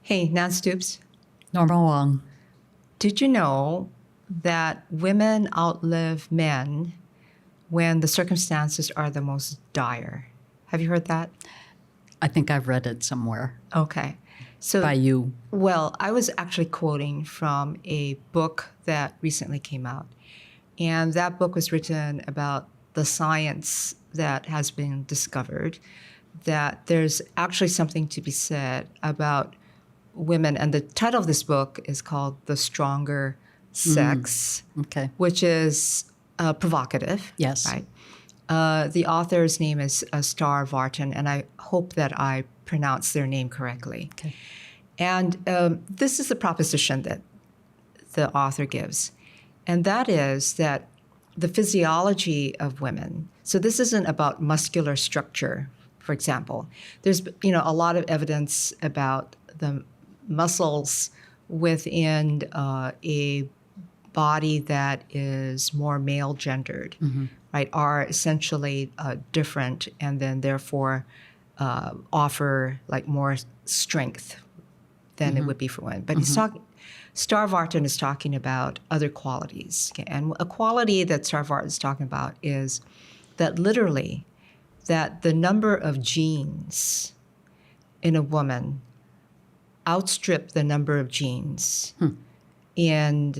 Hey, Nan Stoops, Norma Wong. did you know that women outlive men when the circumstances are the most dire? Have you heard that? I think I've read it somewhere Okay. So, by you. well, I was actually quoting from a book that recently came out. And that book was written about the science that has been discovered, that there's actually something to be said about women. And the title of this book is called The Stronger Sex, Okay. which is provocative. Yes. Right? The author's name is Starre Vartan, and I hope that I pronounced their name correctly. Okay. And this is the proposition that the author gives, and that is that the physiology of women, so this isn't about muscular structure, for example. There's a lot of evidence about the muscles within a body that is more male gendered, right, are essentially different, and then therefore offer like more strength than it would be for women. But Starre Vartan is talking about other qualities. Okay? And a quality that Starre Vartan is talking about is that literally that the number of genes in a woman outstrip the number of genes in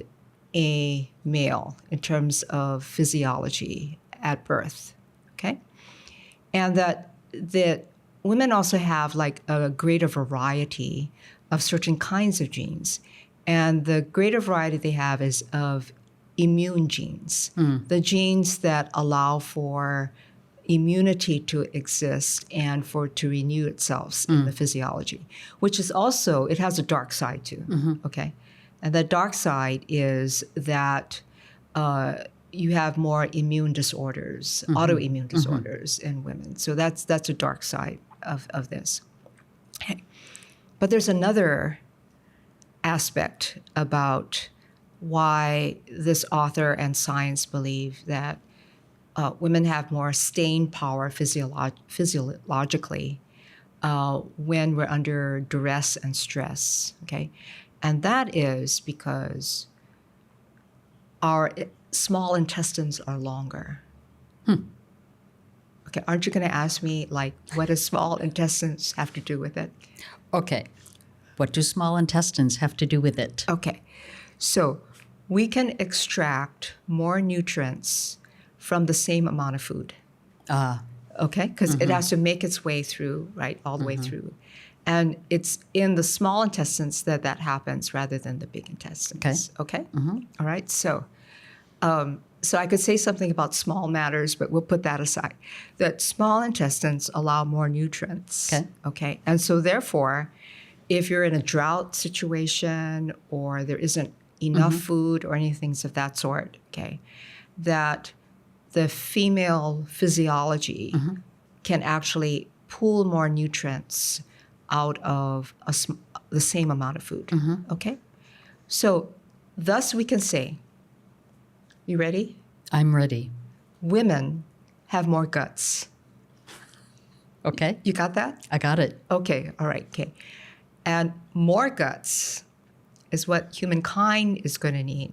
a male in terms of physiology at birth. Okay? And that women also have like a greater variety of certain kinds of genes. And the greater variety they have is of immune genes, the genes that allow for immunity to exist and for it to renew itself in the physiology, which is also, it has a dark side too, okay? And the dark side is that you have more immune disorders, autoimmune disorders in women. So that's a dark side of this. Okay. But there's another aspect about why this author and science believe that women have more staying power physiologically when we're under duress and stress, okay? And that is because our small intestines are longer. Okay, aren't you going to ask me, like, what does small intestines have to do with it? Okay. What do small intestines have to do with it? Okay, so we can extract more nutrients from the same amount of food. Okay, because it has to make its way through, right, all the way through. And it's in the small intestines that happens rather than the big intestines. Okay? All right, so I could say something about small matters, but we'll put that aside. That small intestines allow more nutrients. Okay? And so therefore, if you're in a drought situation or there isn't enough food or anything of that sort, okay, that the female physiology can actually pull more nutrients out of the same amount of food, okay? So thus we can say, you ready? I'm ready. Women have more guts. Okay. You got that? I got it. Okay, all right, okay. And more guts is what humankind is going to need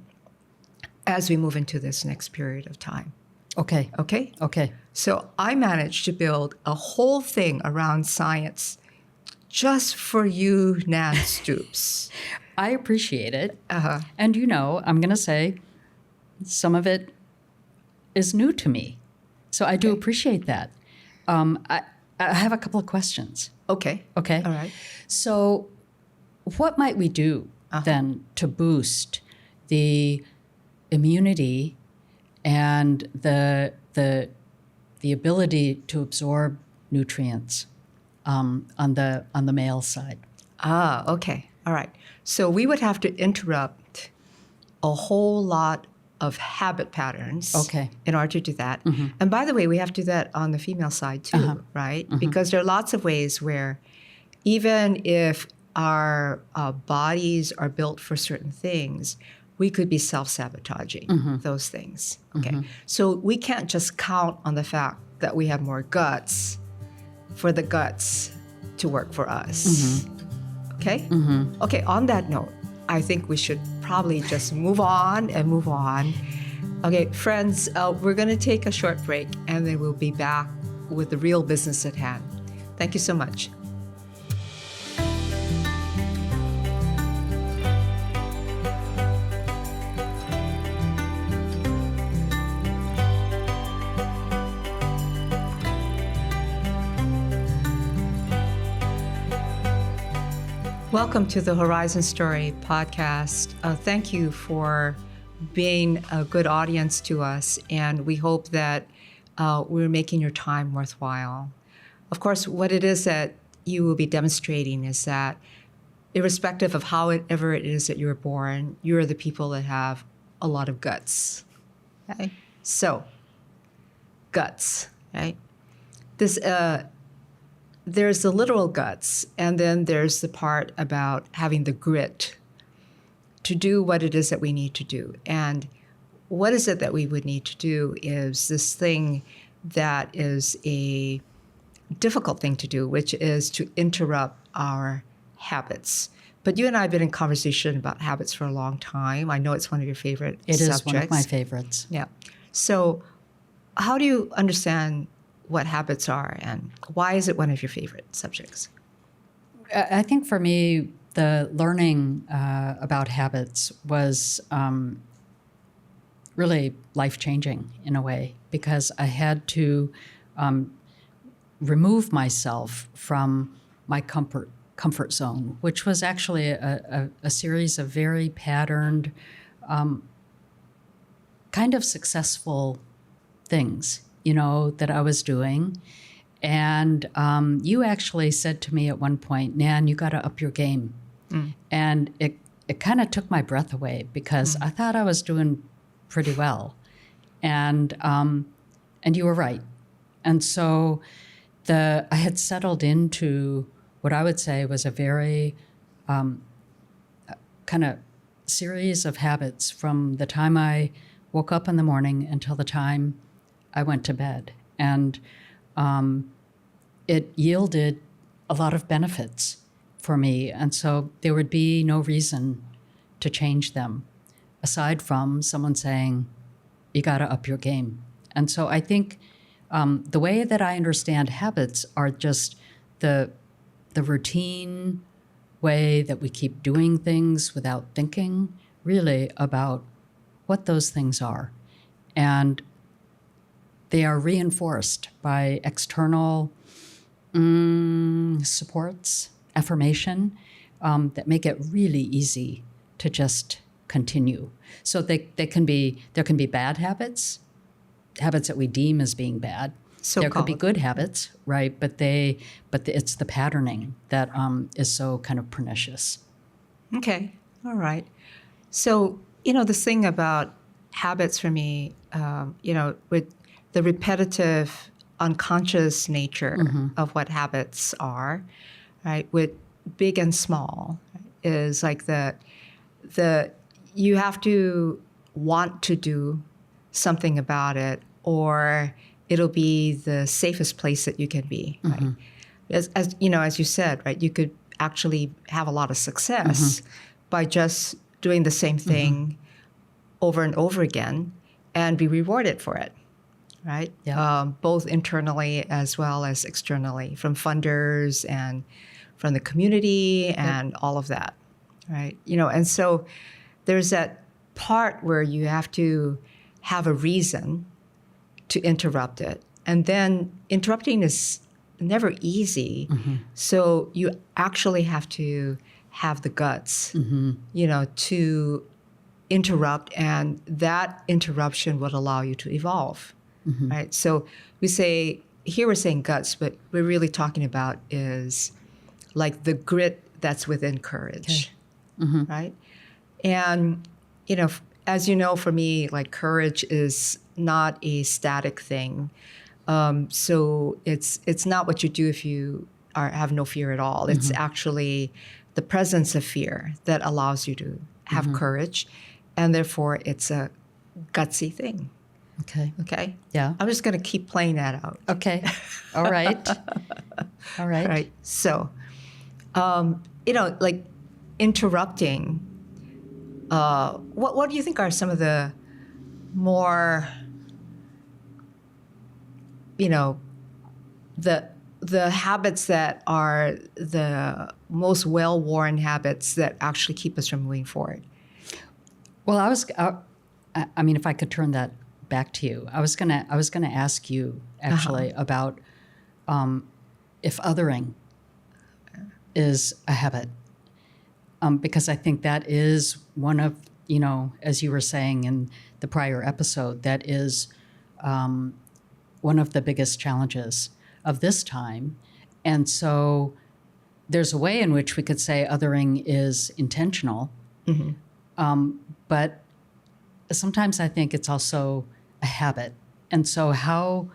as we move into this next period of time. Okay. Okay? Okay. So I managed to build a whole thing around science just for you, Nan Stoops. I appreciate it. And I'm going to say some of it is new to me. So I do appreciate that. I have a couple of questions. Okay. Okay. All right. So what might we do then to boost the immunity and the ability to absorb nutrients on the male side? Okay. All right. So we would have to interrupt a whole lot of habit patterns in order to do that. And by the way, we have to do that on the female side too, right? Because there are lots of ways where even if our bodies are built for certain things, we could be self-sabotaging those things, okay? So we can't just count on the fact that we have more guts for the guts to work for us, Okay? Okay, on that note, I think we should probably just move on. Okay, friends, we're going to take a short break and then we'll be back with the real business at hand. Thank you so much. Welcome to the Horizon Story podcast. Thank you for being a good audience to us, and we hope that we're making your time worthwhile. Of course, what it is that you will be demonstrating is that irrespective of however it is that you were born, you're the people that have a lot of guts. Okay? So, guts, right? There's the literal guts, and then there's the part about having the grit to do what it is that we need to do. And what is it that we would need to do is this thing that is a difficult thing to do, which is to interrupt our habits. But you and I have been in conversation about habits for a long time. I know it's one of your favorite subjects. It is one of my favorites. Yeah. So how do you understand what habits are, and why is it one of your favorite subjects? I think for me, the learning about habits was really life-changing in a way, because I had to remove myself from my comfort zone, which was actually a series of very patterned, kind of successful things, that I was doing. And you actually said to me at one point, Nan, you got to up your game. And it kind of took my breath away, because I thought I was doing pretty well. And you were right. And so I had settled into what I would say was a very kind of series of habits from the time I woke up in the morning until the time I went to bed. And it yielded a lot of benefits for me. And so there would be no reason to change them, aside from someone saying, you got to up your game. And so I think the way that I understand habits are just the routine way that we keep doing things without thinking really about what those things are. And they are reinforced by external supports, affirmation, that make it really easy to just continue. So there can be bad habits that we deem as being bad. There could be good habits, right? But it's the patterning that is so kind of pernicious. Okay, all right. So the thing about habits for me, with the repetitive, unconscious nature of what habits are, right? With big and small, is like you have to want to do something about it, or it'll be the safest place that you can be. Right? As you said, right? You could actually have a lot of success by just doing the same thing over and over again, and be rewarded for it. Right? Yeah. Both internally as well as externally, from funders and from the community and all of that, right? And so there's that part where you have to have a reason to interrupt it. And then interrupting is never easy. So you actually have to have the guts, to interrupt, and that interruption would allow you to evolve. Right. So we're saying guts, but we're really talking about is like the grit that's within courage. Right. And, as you know, for me, like courage is not a static thing. So it's not what you do if you have no fear at all. It's actually the presence of fear that allows you to have courage. And therefore, it's a gutsy thing. Okay. Yeah. I'm just going to keep playing that out. Okay. All right. All right. All right. So Like interrupting. What do you think are some of the more, the habits that are the most well-worn habits that actually keep us from moving forward? Well, I mean, if I could turn that back to you, I was gonna ask you actually about if othering is a habit, because I think that is one of, as you were saying in the prior episode, that is one of the biggest challenges of this time. And so there's a way in which we could say othering is intentional, but sometimes I think it's also a habit. And so how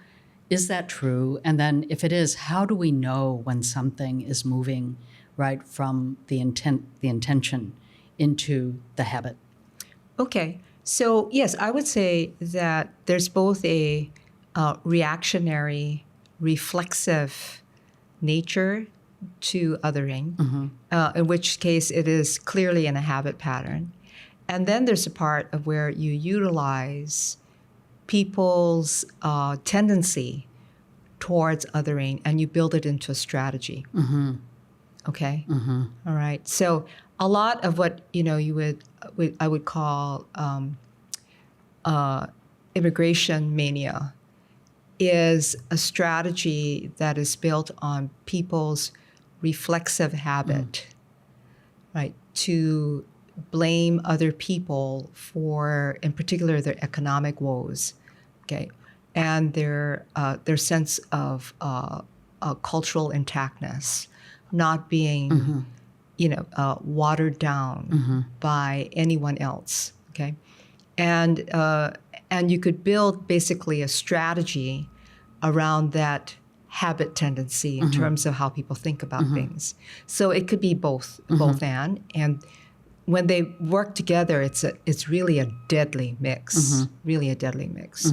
is that true? And then if it is, how do we know when something is moving right from the intention into the habit? Okay. So yes, I would say that there's both a reactionary, reflexive nature to othering, in which case it is clearly in a habit pattern. And then there's a part of where you utilize people's tendency towards othering and you build it into a strategy. Okay? All right. So a lot of what, I would call immigration mania is a strategy that is built on people's reflexive habit, right, to blame other people for, in particular, their economic woes, okay, and their sense of cultural intactness not being, watered down by anyone else, okay, and you could build basically a strategy around that habit tendency in terms of how people think about things. So it could be both and when they work together, it's really a deadly mix, really a deadly mix.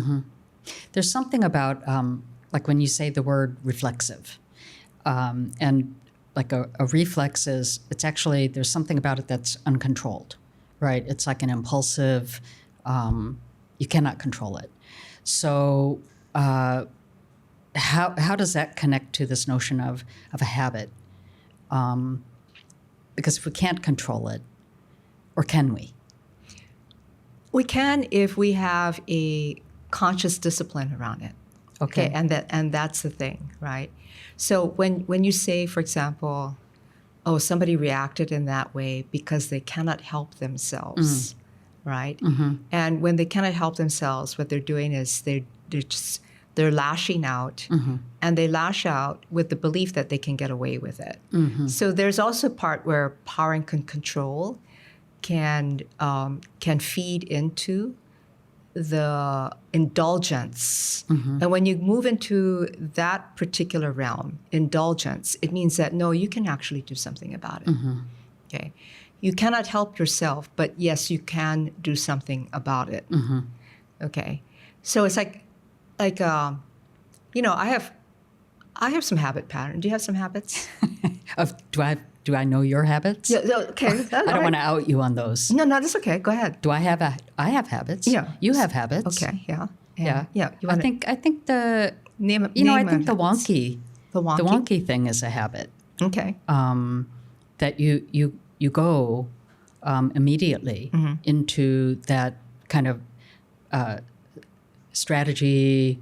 There's something about, like when you say the word reflexive, and like a reflex is, it's actually, there's something about it that's uncontrolled, right? It's like an impulsive, you cannot control it. So how does that connect to this notion of a habit? Because if we can't control it, or can we? We can if we have a conscious discipline around it. Okay. And that's the thing, right? So when you say, for example, oh, somebody reacted in that way because they cannot help themselves, right? And when they cannot help themselves, what they're doing is they're lashing out, and they lash out with the belief that they can get away with it. So there's also a part where power and control can feed into the indulgence. And when you move into that particular realm, indulgence, it means that, no, you can actually do something about it. Okay. You cannot help yourself, but yes, you can do something about it. Okay. So it's like I have some habit pattern. Do you have some habits? Do I know your habits? Yeah, okay. I don't want to out you on those. No, that's okay. Go ahead. I have habits. Yeah. You have habits. Okay, yeah. Yeah. Yeah. I think the name I think the habits. wonky The wonky? the wonky thing is a habit. Okay. That you go immediately into that kind of strategy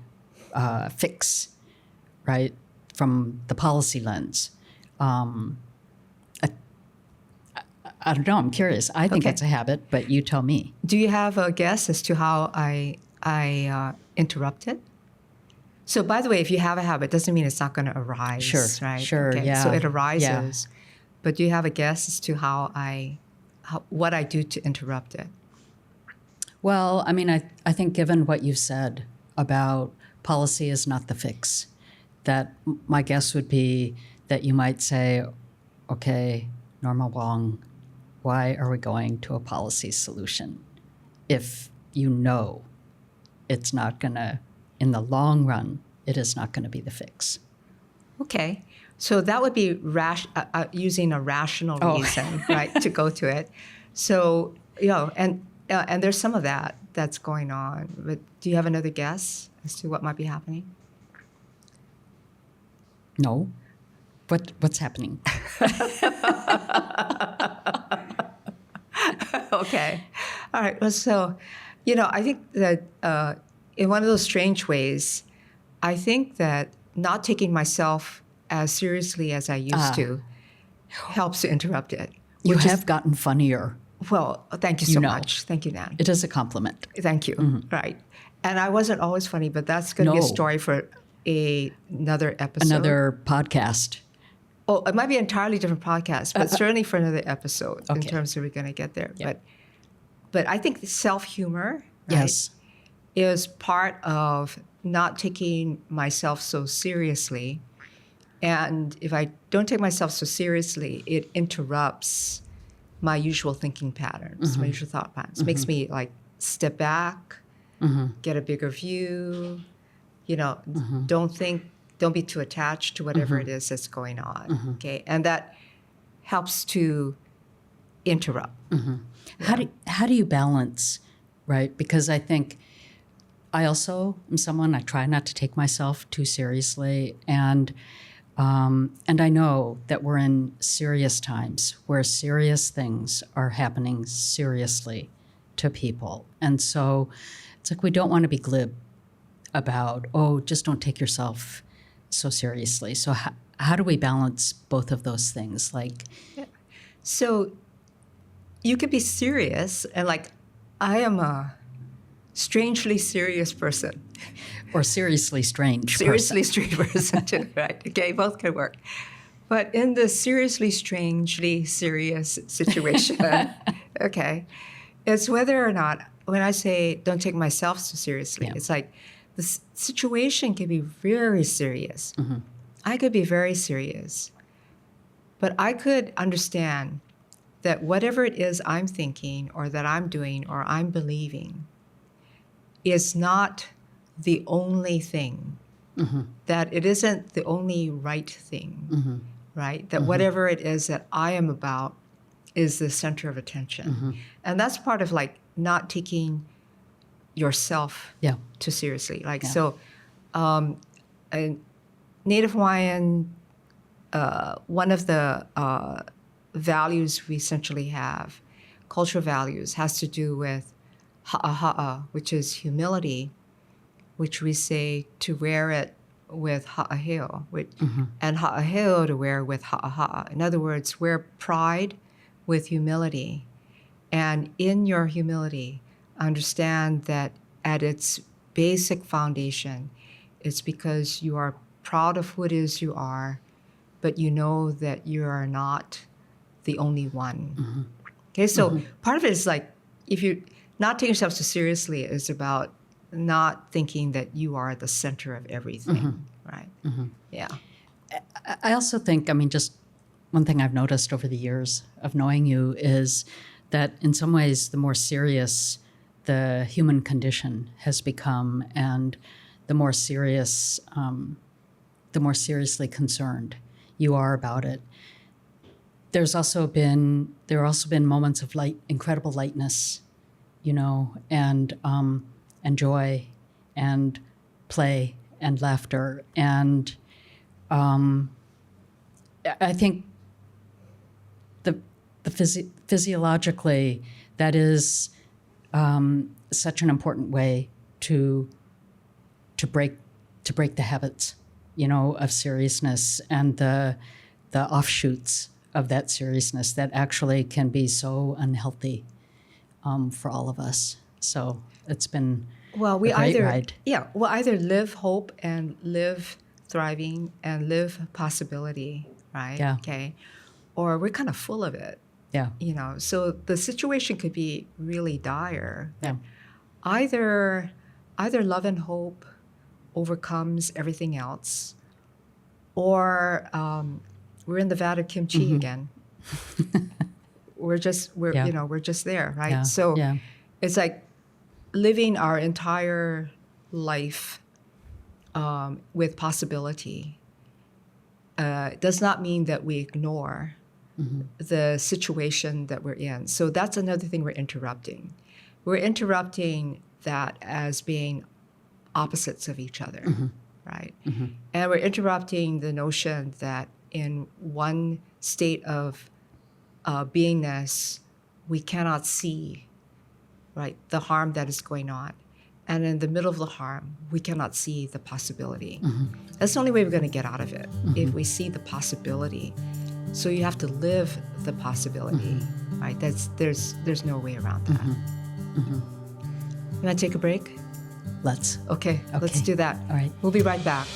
fix, right, from the policy lens. I don't know. I'm curious. I think it's a habit, but you tell me. Do you have a guess as to how I interrupt it? So, by the way, if you have a habit, it doesn't mean it's not going to arise, right? Sure, okay. yeah. So it arises, Yeah. but do you have a guess as to what I do to interrupt it? Well, I mean, I think given what you said about policy is not the fix, that my guess would be that you might say, okay, Norma Wong, why are we going to a policy solution if you know it's not going to, in the long run, it is not going to be the fix? Okay. So that would be using a rational reason, right, to go to it. So, and there's some of that's going on. But do you have another guess as to what might be happening? No. What's happening? Okay. All right. Well, so, I think that in one of those strange ways, I think that not taking myself as seriously as I used to helps to interrupt it. You have gotten funnier. Well, thank you so much. Thank you, Nan. It is a compliment. Thank you. Mm-hmm. Right. And I wasn't always funny, but that's going to be a story for another episode. Another podcast. Oh, it might be an entirely different podcast, but certainly for another episode in terms of we're going to get there. Yeah. But I think self-humor, right, yes, is part of not taking myself so seriously. And if I don't take myself so seriously, it interrupts my usual thinking patterns, my usual thought patterns. It makes me step back, get a bigger view, don't be too attached to whatever it is that's going on. Okay. And that helps to interrupt. Yeah. How do you balance, right? Because I think I also am someone, I try not to take myself too seriously. And I know that we're in serious times where serious things are happening seriously to people. And so it's like we don't want to be glib about, just don't take yourself so seriously. So how do we balance both of those things? So you could be serious and I am a strangely serious person. Or seriously strange Seriously strange person too, right? Okay, both can work. But in the seriously strangely serious situation, okay, it's whether or not, when I say don't take myself so seriously, it's like the situation can be very serious. I could be very serious. But I could understand that whatever it is I'm thinking or that I'm doing or I'm believing is not the only thing, that it isn't the only right thing, right? That whatever it is that I am about is the center of attention. And that's part of not taking yourself too seriously. So a Native Hawaiian, one of the values we essentially have, cultural values, has to do with ha'aha'a, which is humility, which we say to wear it with ha'aheo, and ha'aheo to wear with ha'aha'a. In other words, wear pride with humility. And in your humility, understand that at its basic foundation, it's because you are proud of who it is you are, but you know that you are not the only one. Okay, so part of it is if you not taking yourself so seriously is about not thinking that you are the center of everything, right? Yeah. I also think, just one thing I've noticed over the years of knowing you is that in some ways the more serious the human condition has become and the more serious, the more seriously concerned you are about it. There are also been moments of incredible lightness, and joy and play and laughter. And I think physiologically, that is such an important way to break the habits, of seriousness and the offshoots of that seriousness that actually can be so unhealthy for all of us. So it's been a great ride. Yeah, we'll either live hope and live thriving and live possibility, right? Yeah. Okay. Or we're kind of full of it. Yeah. So the situation could be really dire. Yeah. Either love and hope overcomes everything else, or we're in the vat of kimchi again. we're just there, right? Yeah. So it's like living our entire life with possibility does not mean that we ignore the situation that we're in. So that's another thing we're interrupting. We're interrupting that as being opposites of each other, right? And we're interrupting the notion that in one state of beingness, we cannot see, right, the harm that is going on. And in the middle of the harm, we cannot see the possibility. That's the only way we're going to get out of it, if we see the possibility. So you have to live the possibility, right? There's no way around that. You want to take a break? Let's. Okay, let's do that. All right. We'll be right back.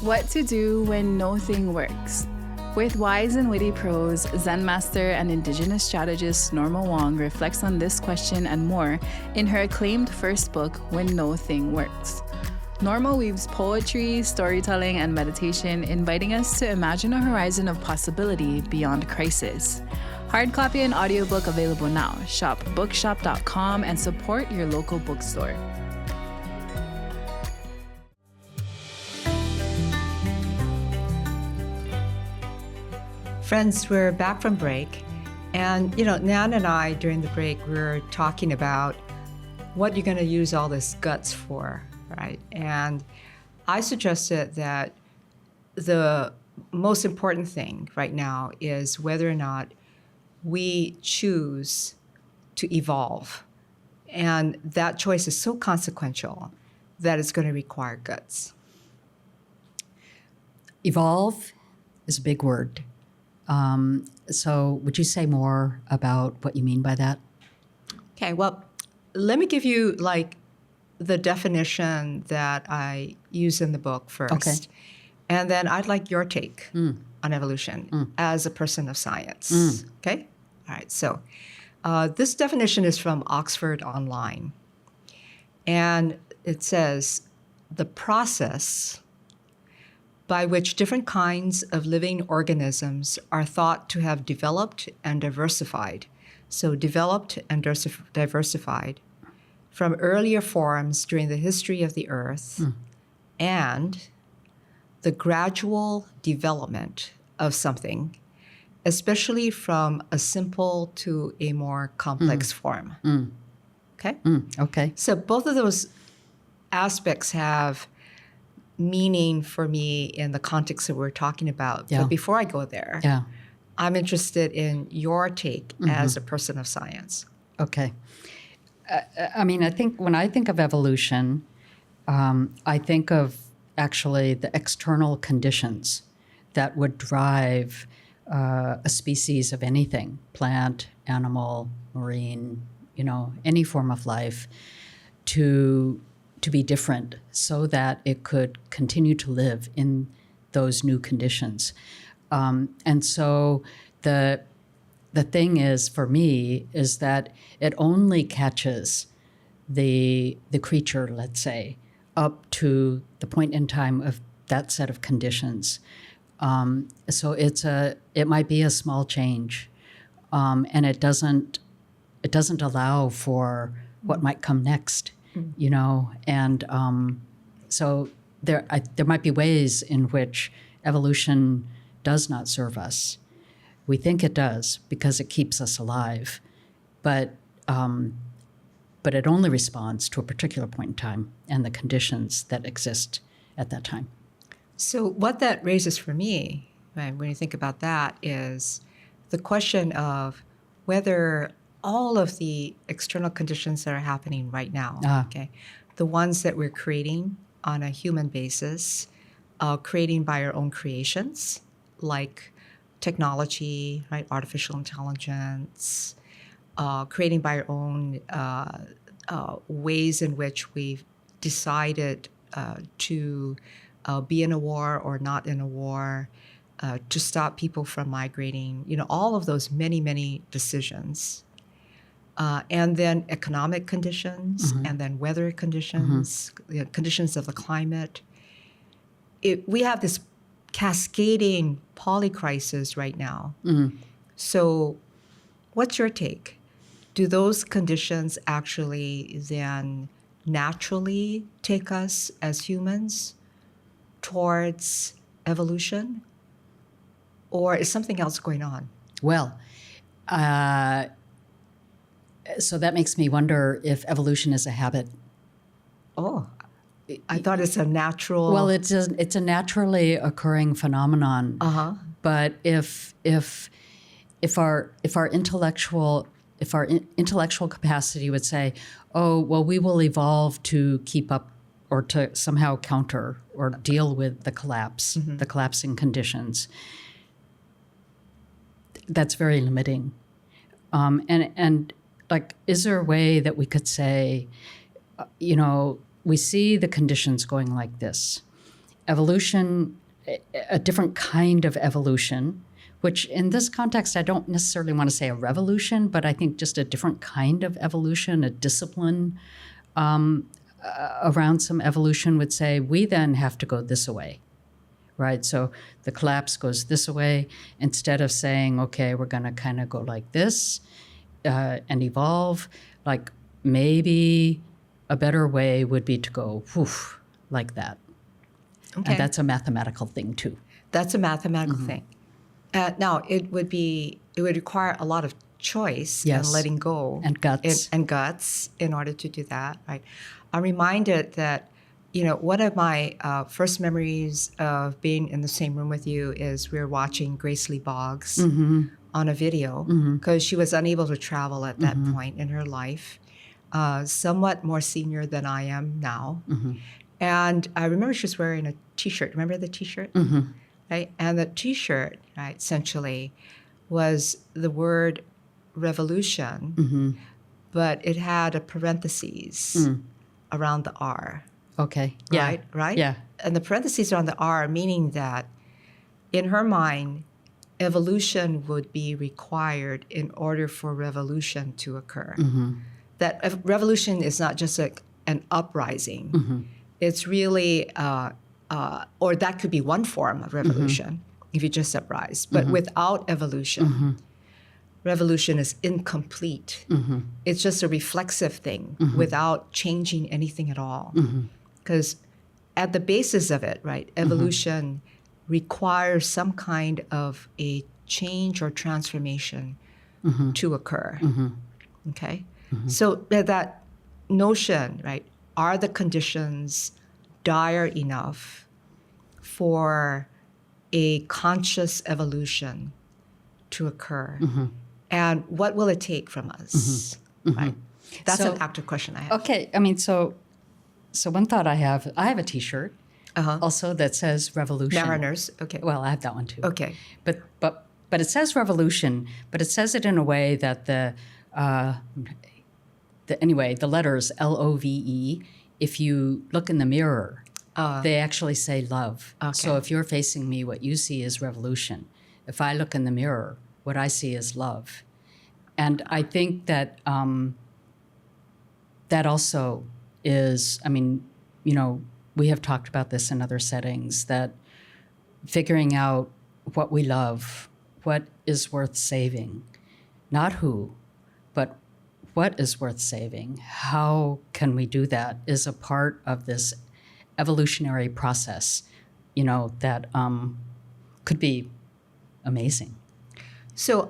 What to do when no thing works. With wise and witty prose, Zen master and indigenous strategist Norma Wong reflects on this question and more in her acclaimed first book, When No Thing Works. Norma weaves poetry, storytelling, and meditation, inviting us to imagine a horizon of possibility beyond crisis. Hard copy and audiobook available now. Shop bookshop.com and support your local bookstore. Friends, we're back from break. And, Nan and I, during the break, we were talking about what you're going to use all this guts for, right? And I suggested that the most important thing right now is whether or not we choose to evolve. And that choice is so consequential that it's going to require guts. Evolve is a big word. So would you say more about what you mean by that? Okay, well, let me give you the definition that I use in the book first. Okay. And then I'd like your take on evolution as a person of science. Okay? All right, so this definition is from Oxford Online. And it says, the process by which different kinds of living organisms are thought to have developed and diversified. So developed and diversified from earlier forms during the history of the Earth, and the gradual development of something, especially from a simple to a more complex form. Okay? Okay. So both of those aspects have meaning for me in the context that we're talking about. Yeah. But before I go there, I'm interested in your take as a person of science. Okay. I think when I think of evolution, I think of actually the external conditions that would drive a species of anything, plant, animal, marine, any form of life, to be different so that it could continue to live in those new conditions. And so the thing is, for me, is that it only catches the creature, let's say, up to the point in time of that set of conditions. So it might be a small change, and it doesn't allow for what might come next. And so there might be ways in which evolution does not serve us. We think it does because it keeps us alive, but it only responds to a particular point in time and the conditions that exist at that time. So what that raises for me, right, when you think about that, is the question of whether all of the external conditions that are happening right now, okay, the ones that we're creating on a human basis, creating by our own creations, like technology, right, artificial intelligence, creating by our own ways in which we've decided to be in a war or not in a war, to stop people from migrating, all of those many, many decisions. And then economic conditions, and then weather conditions, conditions of the climate. We have this cascading polycrisis right now. So what's your take? do those conditions actually then naturally take us as humans towards evolution? Or is something else going on? Well, so that makes me wonder if evolution is a habit. Oh, I thought it's a natural. Well, it's a naturally occurring phenomenon. But if our intellectual capacity would say, oh, well, we will evolve to keep up or to somehow counter or deal with the collapse, the collapsing conditions, that's very limiting. And like, is there a way that we could say, we see the conditions going like this. Evolution, a different kind of evolution, which in this context, I don't necessarily want to say a revolution, but I think just a different kind of evolution, a discipline around some evolution would say, we then have to go this way, right? So the collapse goes this way, instead of saying, okay, we're going to kind of go like this and evolve, like maybe a better way would be to go whoof, like that. Okay. And that's a mathematical thing too. That's a mathematical thing. Now, it would require a lot of choice and letting go. And guts. And guts in order to do that, right? I'm reminded that, one of my first memories of being in the same room with you is we were watching Grace Lee Boggs on a video because she was unable to travel at that point in her life. Somewhat more senior than I am now. And I remember she was wearing a T-shirt. Remember the T-shirt? Right? And the T-shirt, right, essentially was the word revolution, but it had a parentheses around the R. Okay. Yeah. Right? Yeah. And the parentheses around the R, meaning that in her mind, evolution would be required in order for revolution to occur. That revolution is not just an uprising. It's really, or that could be one form of revolution if you just uprise. But without evolution, revolution is incomplete. It's just a reflexive thing without changing anything at all. Because at the basis of it, right, evolution requires some kind of a change or transformation to occur. Okay? So that notion, right, are the conditions dire enough for a conscious evolution to occur? And what will it take from us? Right? That's an active question I have. Okay. I mean, so one thought I have a T-shirt also that says revolution. Mariners. Okay. Well, I have that one too. Okay. But it says revolution, but it says it in a way that the letters LOVE, if you look in the mirror, they actually say love. Okay. So if you're facing me, what you see is revolution. If I look in the mirror, what I see is love. And I think that that also is, I mean, we have talked about this in other settings, that figuring out what we love, what is worth saving, not who, but what is worth saving, how can we do that, is a part of this evolutionary process, that could be amazing. So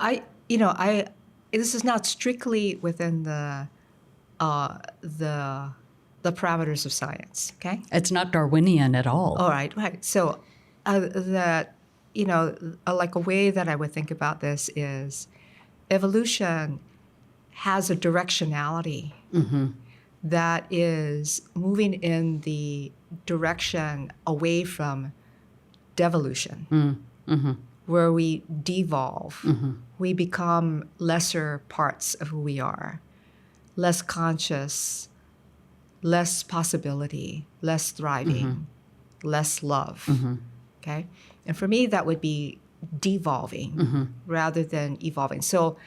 this is not strictly within the parameters of science, okay? It's not Darwinian at all. All right. So like a way that I would think about this is evolution has a directionality that is moving in the direction away from devolution, where we devolve. We become lesser parts of who we are, less conscious, less possibility, less thriving, less love. Okay? And for me, that would be devolving rather than evolving. So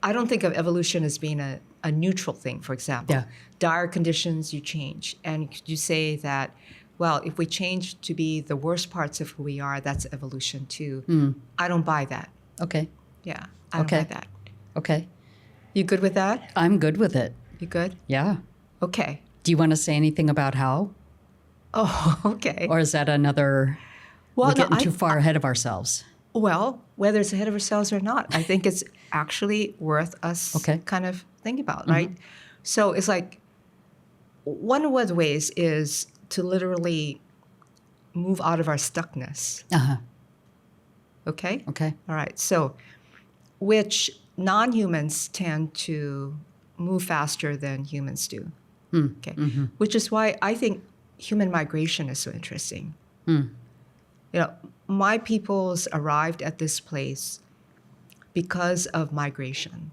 I don't think of evolution as being a neutral thing, for example. Yeah. Dire conditions, you change. And could you say that, well, if we change to be the worst parts of who we are, that's evolution too? I don't buy that. Okay. Yeah, I don't buy that. Okay. You good with that? I'm good with it. You good? Yeah. Okay. Do you want to say anything about how? Oh, okay. Or is that another... Well, we're getting too far ahead of ourselves. Well, whether it's ahead of ourselves or not, I think it's actually worth us kind of thinking about, right? So it's like one of the ways is to literally move out of our stuckness. Okay? Okay. All right. So, which non-humans tend to move faster than humans do. Okay. Which is why I think human migration is so interesting. You know, my peoples arrived at this place because of migration.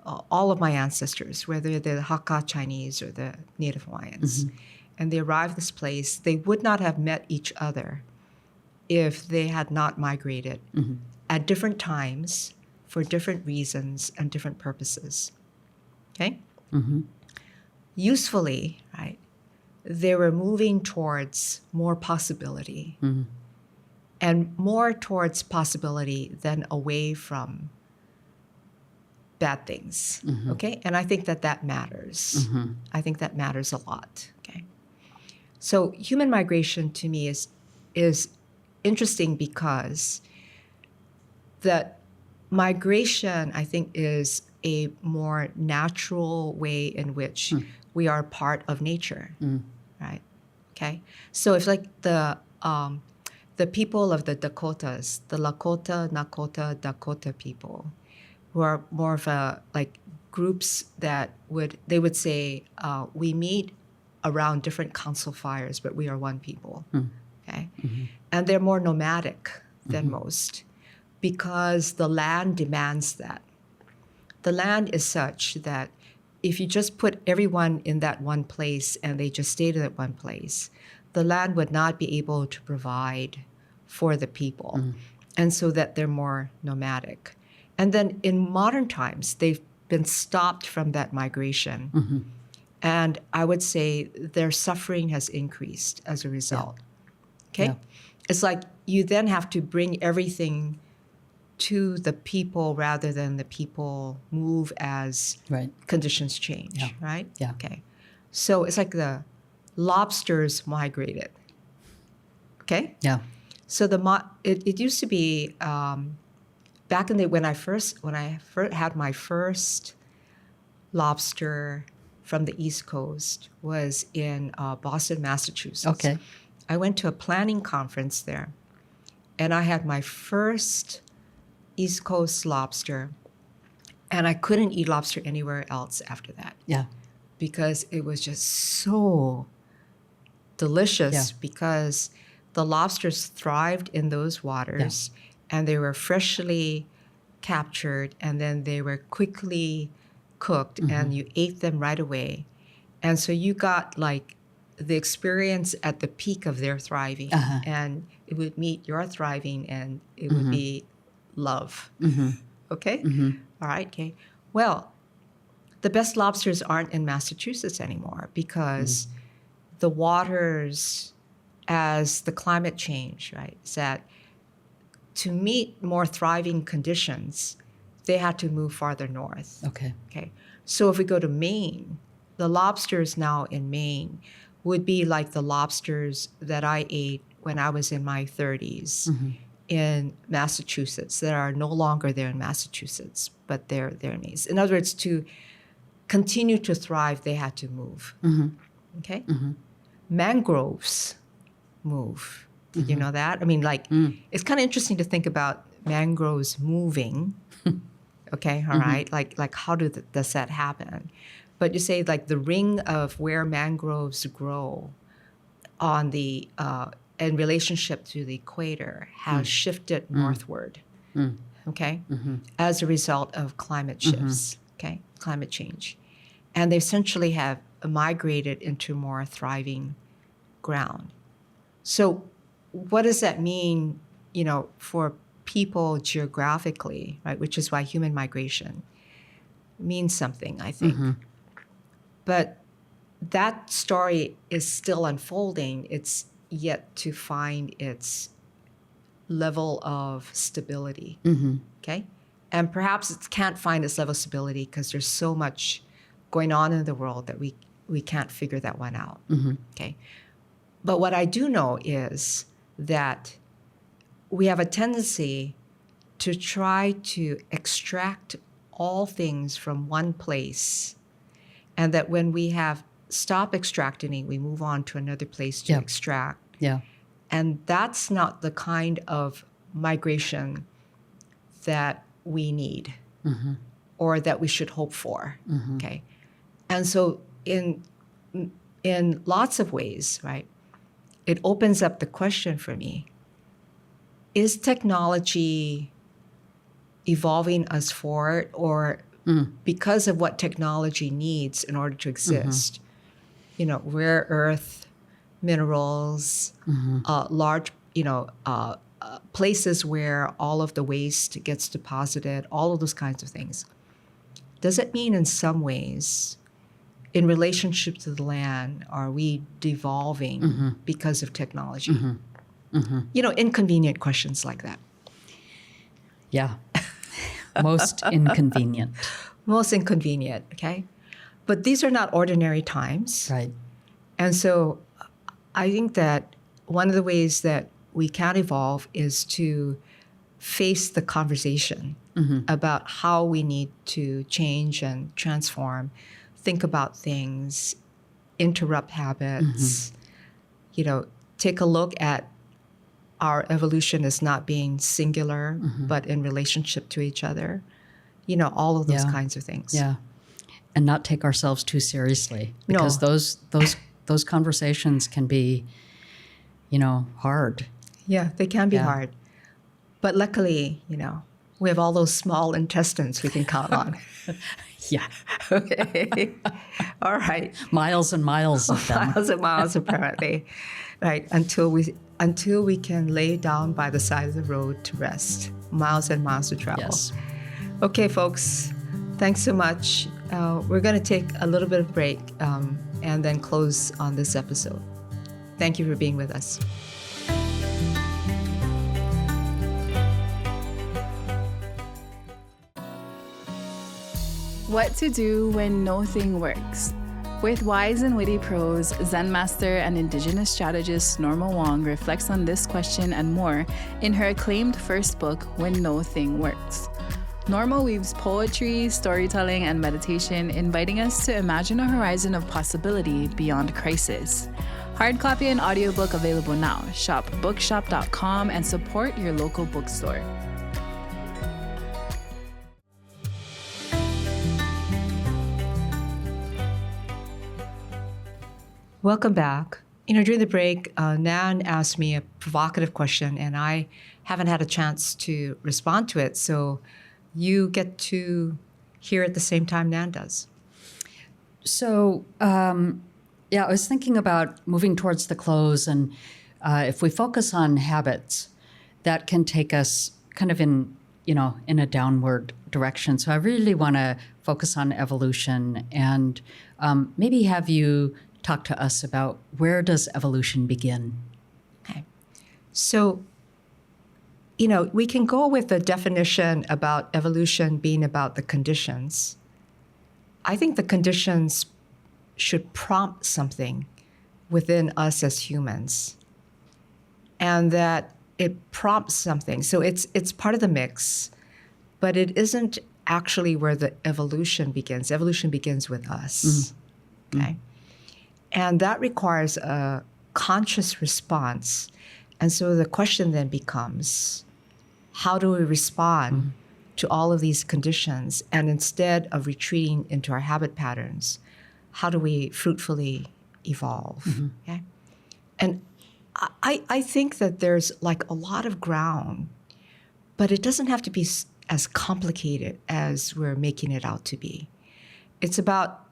All of my ancestors, whether they're the Hakka Chinese or the Native Hawaiians, and they arrived at this place, they would not have met each other if they had not migrated at different times for different reasons and different purposes. Okay? Usefully, right, they were moving towards more possibility and more towards possibility than away from bad things. Okay? And I think that that matters. I think that matters a lot. Okay? So human migration to me is interesting because that migration, I think, is a more natural way in which we are part of nature, right? Okay, so it's like the people of the Dakotas, the Lakota, Nakota, Dakota people, who are more of a like groups that would say we meet around different council fires, but we are one people. Okay, and they're more nomadic than most because the land demands that. The land is such that if you just put everyone in that one place and they just stayed in that one place, the land would not be able to provide for the people. And so that they're more nomadic. And then in modern times, they've been stopped from that migration. And I would say their suffering has increased as a result. Okay? It's like you then have to bring everything to the people rather than the people move as conditions change, right? Yeah. Okay. So it's like the lobsters migrated. Okay? Yeah. So it used to be back in the when I first had my first lobster from the East Coast was in Boston, Massachusetts. Okay. I went to a planning conference there, and I had my first East Coast lobster, and I couldn't eat lobster anywhere else after that. Yeah. Because it was just so delicious because the lobsters thrived in those waters and they were freshly captured and then they were quickly cooked and you ate them right away. And so you got like the experience at the peak of their thriving and it would meet your thriving and it would be love. Okay? All right, okay. Well, the best lobsters aren't in Massachusetts anymore because the waters, as the climate change, right, is that to meet more thriving conditions, they had to move farther north. Okay. Okay. So if we go to Maine, the lobsters now in Maine would be like the lobsters that I ate when I was in my 30s in Massachusetts that are no longer there in Massachusetts, but they're in Maine. In other words, to continue to thrive, they had to move. Okay? Mangroves move. Did you know that? I mean, like, it's kind of interesting to think about mangroves moving. Okay, all right? Like how does that happen? But you say, like, the ring of where mangroves grow on the in relationship to the equator has shifted northward. Okay? As a result of climate shifts, okay? Climate change. And they essentially have migrated into more thriving ground. So what does that mean, for people geographically, right? Which is why human migration means something, I think. But that story is still unfolding. It's yet to find its level of stability, okay? And perhaps it can't find its level of stability because there's so much going on in the world that we can't figure that one out. Okay. But what I do know is that we have a tendency to try to extract all things from one place, and that when we have stopped extracting, we move on to another place to extract. Yeah. And that's not the kind of migration that we need or that we should hope for. Okay. And so in lots of ways, right, it opens up the question for me, is technology evolving us forward, or because of what technology needs in order to exist? You know, rare earth minerals, large, places where all of the waste gets deposited, all of those kinds of things. Does it mean in some ways, in relationship to the land, are we devolving because of technology? You know, inconvenient questions like that. Yeah. Most inconvenient. Most inconvenient, okay? But these are not ordinary times. Right. And so I think that one of the ways that we can evolve is to face the conversation about how we need to change and transform, think about things, interrupt habits, take a look at our evolution as not being singular, but in relationship to each other, all of those kinds of things. Yeah. And not take ourselves too seriously, because those conversations can be, hard. Yeah, they can be hard. But luckily, we have all those small intestines we can count on. Yeah. Okay. All right. Miles and miles of them. Miles and miles, apparently. Right. Until we can lay down by the side of the road to rest. Miles and miles to travel. Yes. Okay, folks. Thanks so much. We're going to take a little bit of break and then close on this episode. Thank you for being with us. What to do when no thing works. With wise and witty prose, Zen master and indigenous strategist Norma Wong reflects on this question and more in her acclaimed first book, When No Thing Works. Norma weaves poetry, storytelling, and meditation, inviting us to imagine a horizon of possibility beyond crisis. Hard copy and audiobook available now. Shop bookshop.com and support your local bookstore. Welcome back. During the break, Nan asked me a provocative question, and I haven't had a chance to respond to it. So you get to hear at the same time Nan does. So, I was thinking about moving towards the close, and if we focus on habits, that can take us kind of in a downward direction. So I really want to focus on evolution and maybe have you talk to us about, where does evolution begin? Okay. So, we can go with the definition about evolution being about the conditions. I think the conditions should prompt something within us as humans, and that it prompts something. So it's part of the mix, but it isn't actually where the evolution begins. Evolution begins with us. Okay. And that requires a conscious response. And so the question then becomes, how do we respond to all of these conditions? And instead of retreating into our habit patterns, how do we fruitfully evolve? Okay? And I think that there's like a lot of ground, but it doesn't have to be as complicated as we're making it out to be. It's about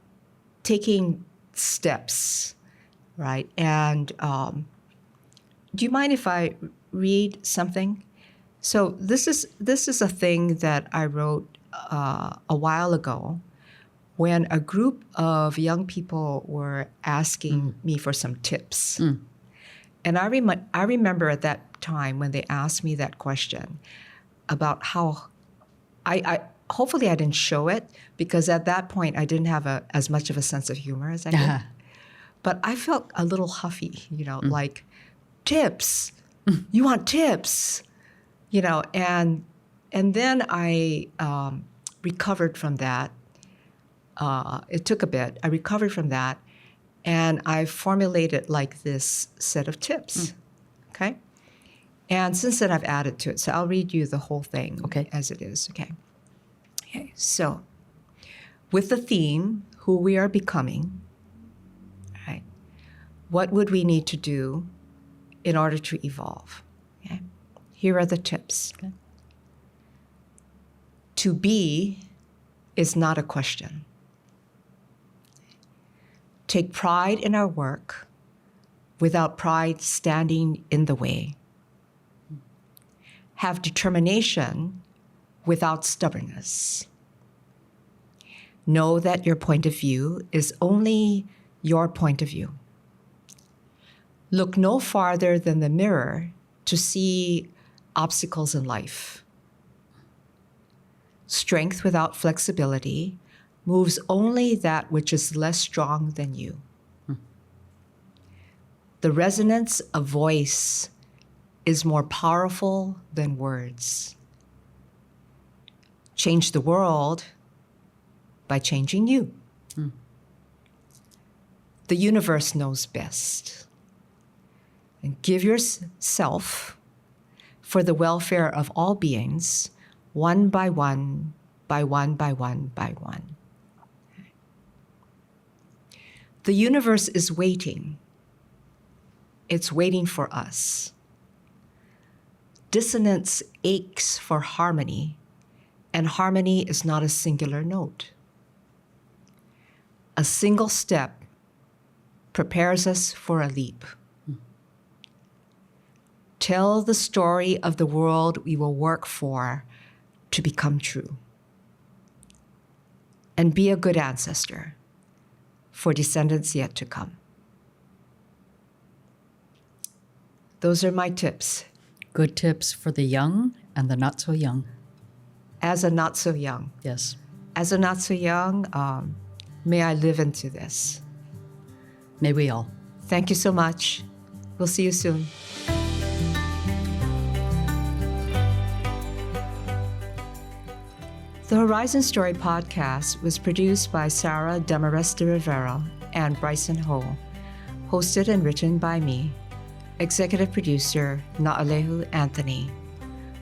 taking steps, right? And do you mind if I read something? So this is a thing that I wrote a while ago when a group of young people were asking me for some tips. And I remember at that time when they asked me that question about how I hopefully I didn't show it, because at that point I didn't have as much of a sense of humor as I did. But I felt a little huffy, like, tips. You want tips? And then I recovered from that. It took a bit. I recovered from that, and I formulated like this set of tips. Okay? And since then, I've added to it. So I'll read you the whole thing as it is. Okay. So with the theme, who we are becoming, right? What would we need to do in order to evolve? Okay. Here are the tips. Okay. To be is not a question. Take pride in our work without pride standing in the way. Have determination without stubbornness. Know that your point of view is only your point of view. Look no farther than the mirror to see obstacles in life. Strength without flexibility moves only that which is less strong than you. The resonance of voice is more powerful than words. Change the world by changing you. The universe knows best. And give yourself for the welfare of all beings, one by one, by one, by one, by one. The universe is waiting. It's waiting for us. Dissonance aches for harmony, and harmony is not a singular note. A single step prepares us for a leap. Tell the story of the world we will work for to become true. And be a good ancestor for descendants yet to come. Those are my tips. Good tips for the young and the not so young. As a not so young. Yes. As a not so young, may I live into this. May we all. Thank you so much. We'll see you soon. The Horizon Story podcast was produced by Sarah Demarest de Rivera and Bryson Ho, hosted and written by me. Executive producer, Naalehu Anthony.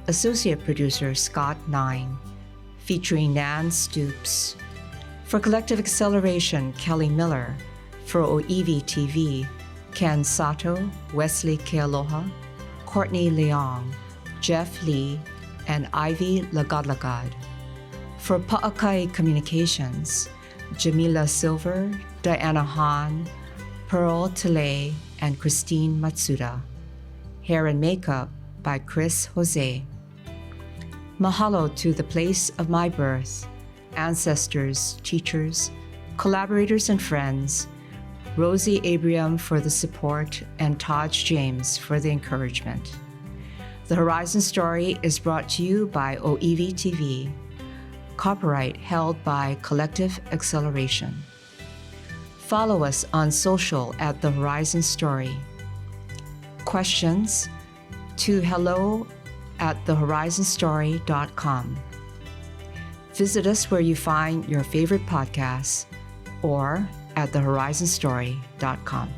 Associate producer, Scott Nine. Featuring Nan Stoops. For Collective Acceleration, Kelly Miller. For OEV TV, Ken Sato, Wesley Kealoha, Courtney Leong, Jeff Lee, and Ivy Lagadlagad. For Pa'akai Communications, Jamila Silver, Diana Han, Pearl Tele, and Christine Matsuda. Hair and makeup by Chris Jose. Mahalo to the place of my birth, ancestors, teachers, collaborators, and friends, Rosie Abraham for the support, and Taj James for the encouragement. The Horizon Story is brought to you by OEV TV. Copyright held by Collective Acceleration. Follow us on social at The Horizon Story. Questions to hello@thehorizonstory.com. Visit us where you find your favorite podcasts or at thehorizonstory.com.